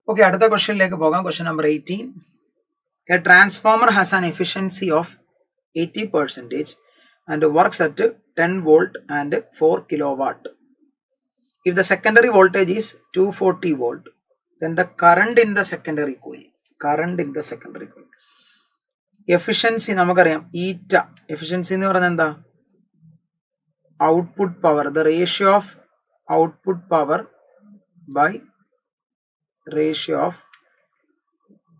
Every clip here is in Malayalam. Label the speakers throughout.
Speaker 1: ഓക്കെ, അടുത്ത ക്വസ്റ്റ്യനിലേക്ക് പോകാം. Question number 18. A transformer has an efficiency of 80% and works at 10 volt and 4 kilowatt. If the secondary voltage is 240 volt, then the current in the secondary coil. Efficiency നമുക്കറിയാം, ഈറ്റ. എഫിഷ്യൻസി എന്ന് പറയുന്നത് എന്താ? Output power, the ratio of output power by ratio of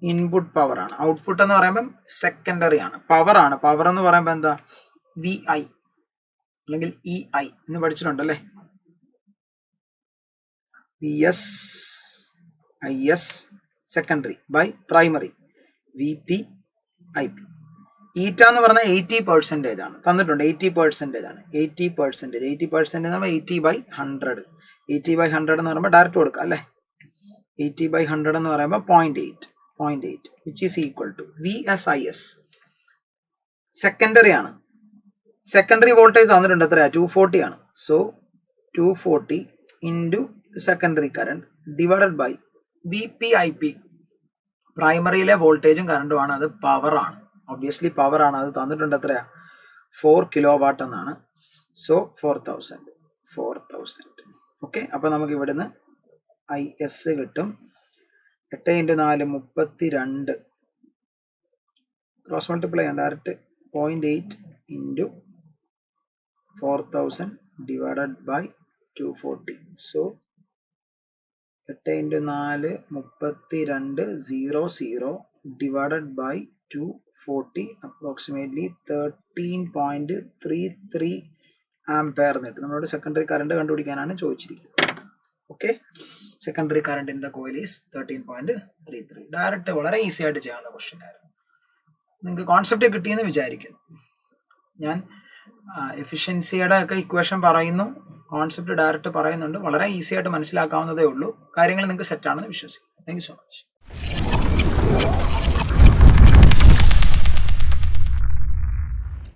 Speaker 1: input power ആണ്. ഔട്ട്പുട്ട് എന്ന് പറയുമ്പം സെക്കൻഡറി ആണ്, പവർ ആണ്. പവർ എന്ന് പറയുമ്പോൾ എന്താ? വി ഐ അല്ലെങ്കിൽ ഇ ഐ എന്ന് പഠിച്ചിട്ടുണ്ടല്ലേ. V S I S secondary by primary V P I P. Eta എന്ന് പറഞ്ഞാൽ 80% ആണ് തന്നിട്ടുണ്ട്. 80% ആണ്. 80% എന്ന് പറയുമ്പോൾ 80/100. 80/100 എന്ന് പറയുമ്പോൾ ഡയറക്റ്റ് കൊടുക്കാം അല്ലേ. 80/100 എന്ന് പറയുമ്പോൾ 0.8 which is equal to VSIS. Secondary ആണ്. സെക്കൻഡറി വോൾട്ടേജ് തന്നിട്ടുണ്ട് എത്രയാ? 240 ആണ്. So 240 into secondary current divided by V P I P. പ്രൈമറിയിലെ വോൾട്ടേജും കറണ്ടുമാണ്, അത് പവറാണ്. ഒബ്വിയസ്ലി പവറാണ്. അത് തന്നിട്ടുണ്ട് എത്രയാ? 4 കിലോവാട്ട് എന്നാണ്. സോ 4000. ഓക്കെ, അപ്പോൾ നമുക്ക് ഇവിടുന്ന് ഐ എസ് കിട്ടും. 8 × 4 32. ക്രോസ് മൾട്ടിപ്ലൈ ചെയ്യാം direct. 0.8 into 4000 divided by 240. So 8 × 4 32 00 divided by 240 approximately 13.33 ampere എന്നിട്ട് നമ്മളോട് സെക്കൻഡറി കറണ്ട് കണ്ടുപിടിക്കാനാണ് ചോദിച്ചിരിക്കുന്നത്. Okay, secondary current in the coil is 13.33. Direct വളരെ ഈസി ആയിട്ട് ചെയ്യാവുന്ന ക്വസ്റ്റ്യൻ ആയിരുന്നു. നിങ്ങൾക്ക് കോൺസെപ്റ്റ് കിട്ടിയെന്ന് വിചാരിക്കുന്നു. ഞാൻ എഫിഷ്യൻസിയുടെ ഒക്കെ ഇക്വേഷൻ പറയുന്നു, കോൺസെപ്റ്റ് ഡയറക്റ്റ് പറയുന്നുണ്ട്. വളരെ ഈസി ആയിട്ട് മനസ്സിലാക്കാവുന്നതേ ഉള്ളൂ. കാര്യങ്ങൾ നിങ്ങൾക്ക് സെറ്റാണെന്ന് വിശ്വസിക്കുന്നു. Thank you so much.